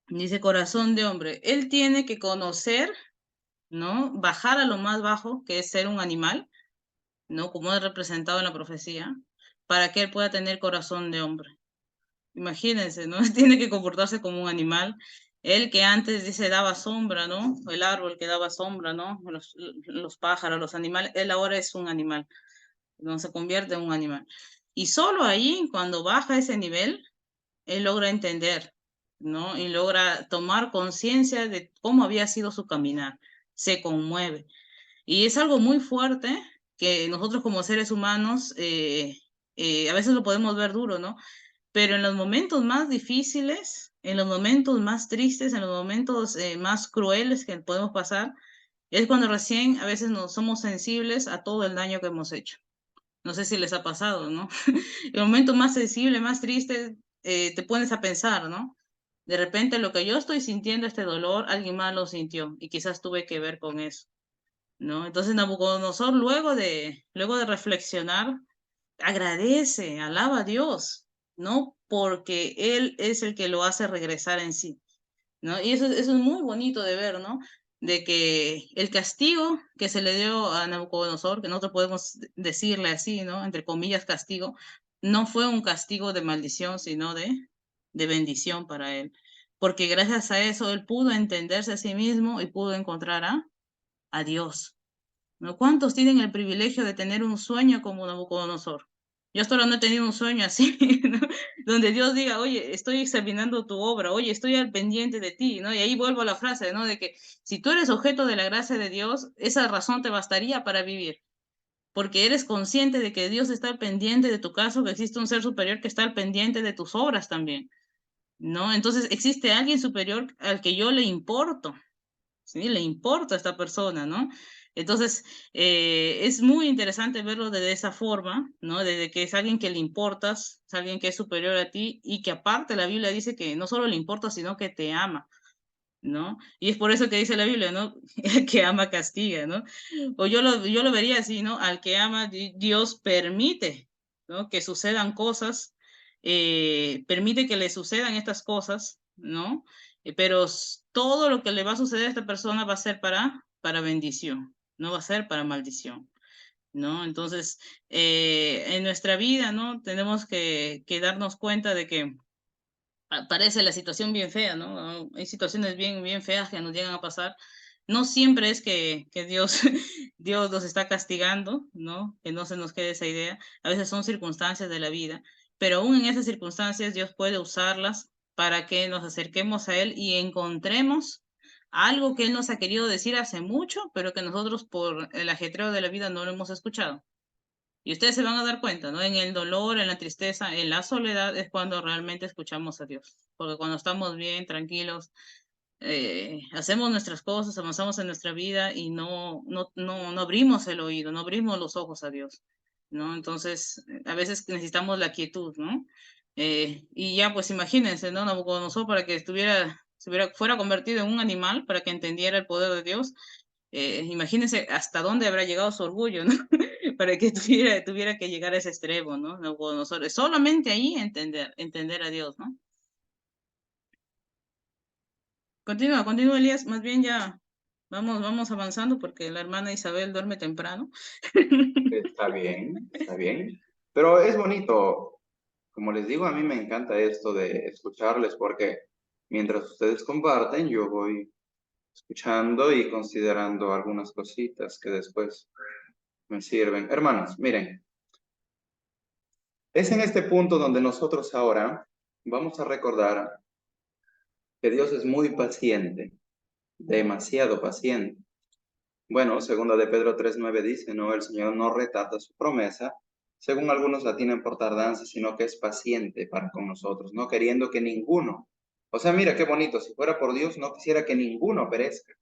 Dice corazón de hombre. Él tiene que conocer, ¿no? Bajar a lo más bajo, que es ser un animal, ¿no? Como es representado en la profecía, para que él pueda tener corazón de hombre. Imagínense, ¿no? Tiene que comportarse como un animal El que antes dice daba sombra, ¿no? El árbol que daba sombra, ¿no? Los pájaros, los animales, él ahora es un animal, no se convierte en un animal. Y solo ahí, cuando baja ese nivel, él logra entender, ¿no? Y logra tomar conciencia de cómo había sido su caminar, se conmueve. Y es algo muy fuerte que nosotros como seres humanos a veces lo podemos ver duro, ¿no? Pero en los momentos más difíciles, en los momentos más tristes, en los momentos más crueles que podemos pasar, es cuando recién a veces nos somos sensibles a todo el daño que hemos hecho. No sé si les ha pasado, ¿no? El momento más sensible, más triste, te pones a pensar, ¿no? De repente lo que yo estoy sintiendo, este dolor, alguien más lo sintió y quizás tuve que ver con eso, ¿no? Entonces Nabucodonosor, luego de reflexionar, agradece, alaba a Dios, ¿no? Porque Él es el que lo hace regresar en sí, ¿no? Y eso es muy bonito de ver, ¿no? De que el castigo que se le dio a Nabucodonosor, que nosotros podemos decirle así, ¿no? Entre comillas, castigo, no fue un castigo de maldición, sino de bendición para él. Porque gracias a eso él pudo entenderse a sí mismo y pudo encontrar a Dios, ¿no? ¿Cuántos tienen el privilegio de tener un sueño como Nabucodonosor? Yo hasta ahora no he tenido un sueño así, ¿no? Donde Dios diga, oye, estoy examinando tu obra, oye, estoy al pendiente de ti, ¿no? Y ahí vuelvo a la frase, ¿no? De que si tú eres objeto de la gracia de Dios, esa razón te bastaría para vivir, porque eres consciente de que Dios está al pendiente de tu caso, que existe un ser superior que está al pendiente de tus obras también, ¿no? Entonces existe alguien superior al que yo le importo, ¿sí? Le importa a esta persona, ¿no? Entonces, es muy interesante verlo de esa forma, ¿no? Desde que es alguien que le importas, es alguien que es superior a ti y que aparte la Biblia dice que no solo le importa, sino que te ama, ¿no? Y es por eso que dice la Biblia, ¿no? El que ama castiga, ¿no? O yo lo vería así, ¿no? Al que ama, Dios permite, ¿no? Que sucedan cosas, permite que le sucedan estas cosas, ¿no? Pero todo lo que le va a suceder a esta persona va a ser para bendición, no va a ser para maldición, ¿no? Entonces, en nuestra vida, ¿no? Tenemos que darnos cuenta de que parece la situación bien fea, ¿no? Hay situaciones bien feas que nos llegan a pasar. No siempre es que Dios, Dios nos está castigando, ¿no? Que no se nos quede esa idea. A veces son circunstancias de la vida, pero aún en esas circunstancias Dios puede usarlas para que nos acerquemos a Él y encontremos algo que Él nos ha querido decir hace mucho, pero que nosotros por el ajetreo de la vida no lo hemos escuchado. Y ustedes se van a dar cuenta, ¿no? En el dolor, en la tristeza, en la soledad es cuando realmente escuchamos a Dios. Porque cuando estamos bien, tranquilos, hacemos nuestras cosas, avanzamos en nuestra vida y no abrimos el oído, no abrimos los ojos a Dios, ¿no? Entonces, a veces necesitamos la quietud, ¿no? Y ya, pues imagínense, ¿no? Nabucodonosor para que fuera convertido en un animal, para que entendiera el poder de Dios. Imagínense hasta dónde habrá llegado su orgullo, ¿no? Para que tuviera que llegar a ese extremo, ¿no? Nabucodonosor, solamente ahí entender a Dios, ¿no? Continúa, Elías, más bien ya vamos avanzando porque la hermana Isabel duerme temprano. Está bien. Pero es bonito, como les digo, a mí me encanta esto de escucharles porque mientras ustedes comparten, yo voy escuchando y considerando algunas cositas que después me sirven. Hermanos, miren, es en este punto donde nosotros ahora vamos a recordar que Dios es muy paciente, demasiado paciente. Bueno, segunda de Pedro 3:9 dice, no, el Señor no retarda su promesa, según algunos la tienen por tardanza, sino que es paciente para con nosotros, no queriendo que ninguno, o sea, mira qué bonito, si fuera por Dios no quisiera que ninguno perezca.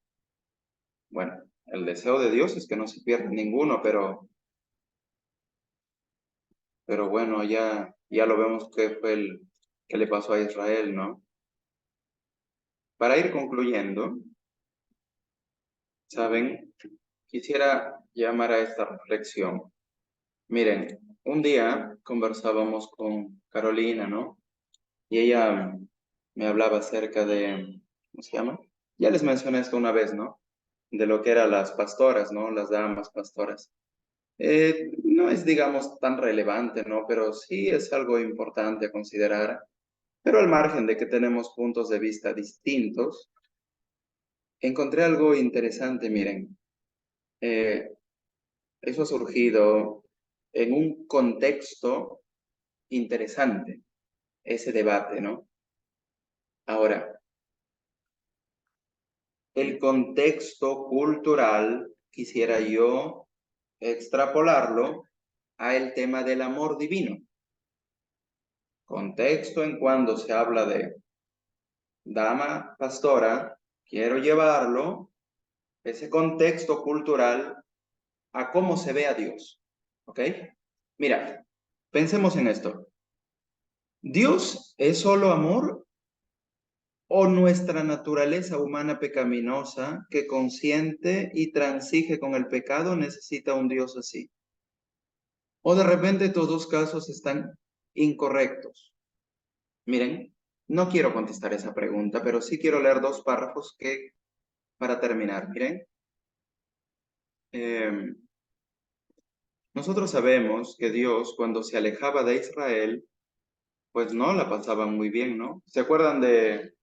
Bueno, el deseo de Dios es que no se pierda ninguno, pero bueno, ya lo vemos que fue que le pasó a Israel, ¿no? Para ir concluyendo, ¿saben? Quisiera llamar a esta reflexión. Miren, un día conversábamos con Carolina, ¿no? Y ella me hablaba acerca de, ¿cómo se llama? Ya les mencioné esto una vez, ¿no? De lo que eran las pastoras, ¿no? Las damas pastoras. No es, digamos, tan relevante, ¿no? Pero sí es algo importante a considerar. Pero al margen de que tenemos puntos de vista distintos, encontré algo interesante, miren. Eso ha surgido en un contexto interesante, ese debate, ¿no? Ahora, el contexto cultural, quisiera yo extrapolarlo a el tema del amor divino. Contexto en cuando se habla de dama pastora, quiero llevarlo, ese contexto cultural, a cómo se ve a Dios. ¿Ok? Mira, pensemos en esto. ¿Dios es solo amor o nuestra naturaleza humana pecaminosa que consiente y transige con el pecado necesita un Dios así? O de repente estos dos casos están incorrectos. Miren, no quiero contestar esa pregunta, pero sí quiero leer dos párrafos que, para terminar, miren. Nosotros sabemos que Dios, cuando se alejaba de Israel, pues no la pasaban muy bien, ¿no? ¿Se acuerdan de,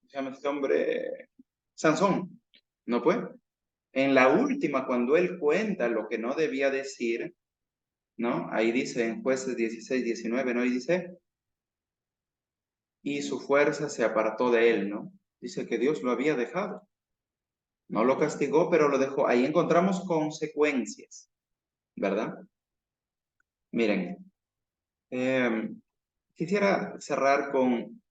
se llama este hombre? Sansón, ¿no fue? En la última, cuando él cuenta lo que no debía decir, ¿no? Ahí dice en Jueces 16, 19, ¿no? Y dice, y su fuerza se apartó de él, ¿no? Dice que Dios lo había dejado. No lo castigó, pero lo dejó. Ahí encontramos consecuencias, ¿verdad? Miren, quisiera cerrar con,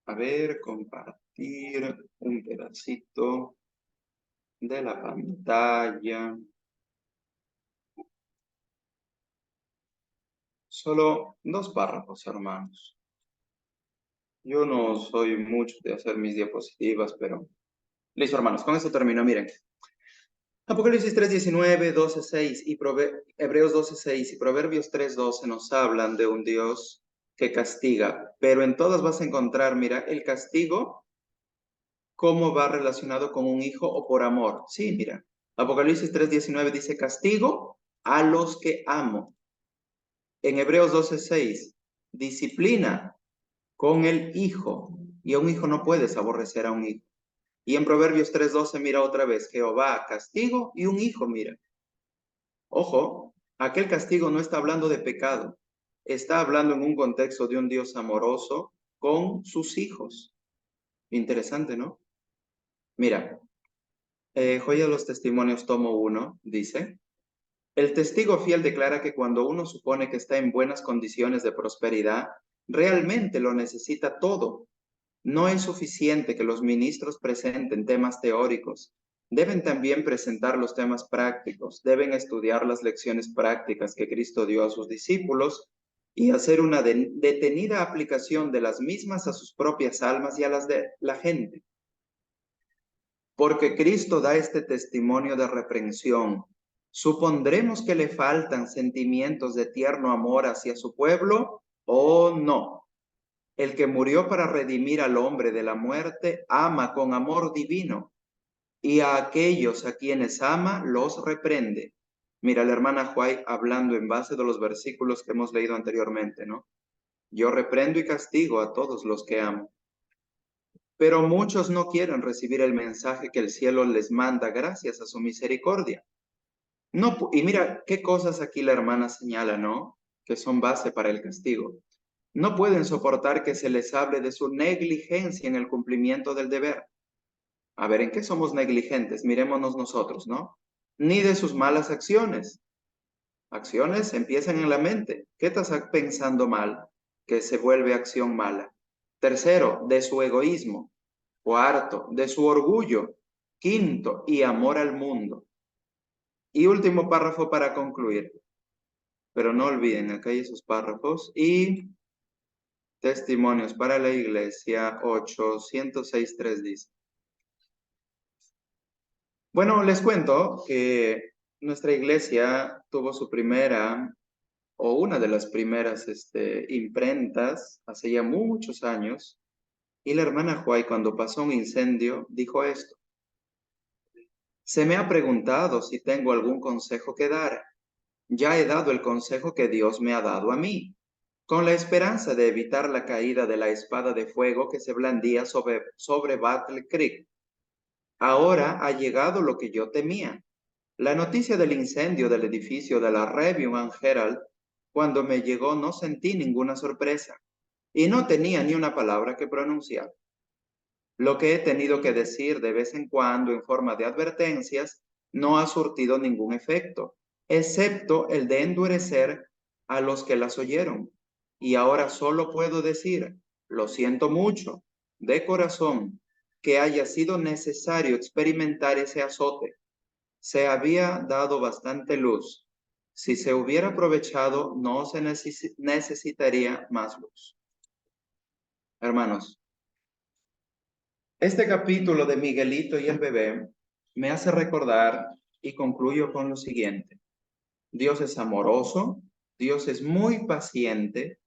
a ver, compartir un pedacito de la pantalla. Solo dos párrafos, hermanos. Yo no soy mucho de hacer mis diapositivas, pero... Listo, hermanos, con esto termino. Miren, Apocalipsis 3:19, 12:6 y Hebreos 12:6 y Proverbios 3:12 nos hablan de un Dios que castiga, pero en todas vas a encontrar, mira, el castigo, cómo va relacionado con un hijo o por amor. Sí, mira, Apocalipsis 3:19 dice castigo a los que amo. En Hebreos 12:6, disciplina con el hijo, y a un hijo no puedes aborrecer a un hijo. Y en Proverbios 3:12 mira otra vez, Jehová castigo y un hijo, mira. Ojo, aquel castigo no está hablando de pecado, está hablando en un contexto de un Dios amoroso con sus hijos. Interesante, ¿no? Mira, Joya de los Testimonios, tomo 1, dice, el testigo fiel declara que cuando uno supone que está en buenas condiciones de prosperidad, realmente lo necesita todo. No es suficiente que los ministros presenten temas teóricos. Deben también presentar los temas prácticos. Deben estudiar las lecciones prácticas que Cristo dio a sus discípulos y hacer una detenida aplicación de las mismas a sus propias almas y a las de la gente. Porque Cristo da este testimonio de reprensión. ¿Supondremos que le faltan sentimientos de tierno amor hacia su pueblo o no? El que murió para redimir al hombre de la muerte ama con amor divino y a aquellos a quienes ama los reprende. Mira, la hermana Huay hablando en base de los versículos que hemos leído anteriormente, ¿no? Yo reprendo y castigo a todos los que amo. Pero muchos no quieren recibir el mensaje que el cielo les manda gracias a su misericordia. No, y mira qué cosas aquí la hermana señala, ¿no? Que son base para el castigo. No pueden soportar que se les hable de su negligencia en el cumplimiento del deber. A ver, ¿en qué somos negligentes? Mirémonos nosotros, ¿no? Ni de sus malas acciones. Acciones empiezan en la mente. ¿Qué estás pensando mal? Que se vuelve acción mala. Tercero, de su egoísmo. Cuarto, de su orgullo. Quinto, y amor al mundo. Y último párrafo para concluir. Pero no olviden, acá hay esos párrafos. Y Testimonios para la Iglesia 806.3 dice. Bueno, les cuento que nuestra iglesia tuvo su primera o una de las primeras imprentas hace ya muchos años y la hermana Huay cuando pasó un incendio dijo esto. Se me ha preguntado si tengo algún consejo que dar. Ya he dado el consejo que Dios me ha dado a mí. con la esperanza de evitar la caída de la espada de fuego que se blandía sobre Battle Creek. Ahora ha llegado lo que yo temía. La noticia del incendio del edificio de la Review and Herald, cuando me llegó no sentí ninguna sorpresa y no tenía ni una palabra que pronunciar. Lo que he tenido que decir de vez en cuando en forma de advertencias no ha surtido ningún efecto, excepto el de endurecer a los que las oyeron. Y ahora solo puedo decir, lo siento mucho, de corazón, que haya sido necesario experimentar ese azote. Se había dado bastante luz. Si se hubiera aprovechado, no se necesitaría más luz. Hermanos, este capítulo de Miguelito y el bebé me hace recordar y concluyo con lo siguiente. Dios es amoroso, Dios es muy paciente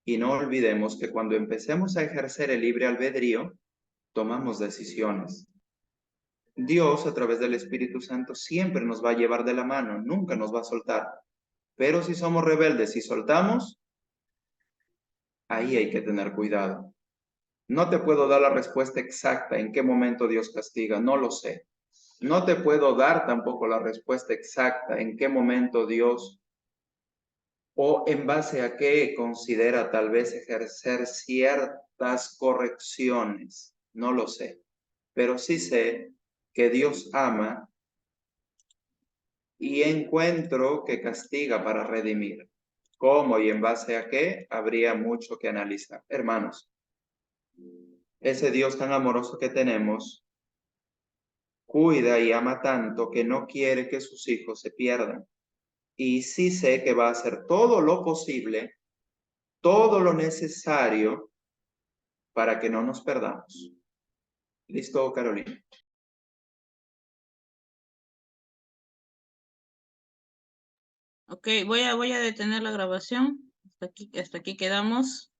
y no olvidemos que cuando empecemos a ejercer el libre albedrío, tomamos decisiones. Dios a través del Espíritu Santo siempre nos va a llevar de la mano, nunca nos va a soltar. Pero si somos rebeldes y soltamos, ahí hay que tener cuidado. No te puedo dar la respuesta exacta en qué momento Dios castiga, no lo sé. No te puedo dar tampoco la respuesta exacta en qué momento Dios o en base a qué considera tal vez ejercer ciertas correcciones. No lo sé. Pero sí sé que Dios ama y encuentro que castiga para redimir. ¿Cómo y en base a qué? Habría mucho que analizar. Hermanos, ese Dios tan amoroso que tenemos cuida y ama tanto que no quiere que sus hijos se pierdan. Y sí sé que va a hacer todo lo posible, todo lo necesario para que no nos perdamos. ¿Listo, Carolina? Ok, voy a detener la grabación. Hasta aquí quedamos.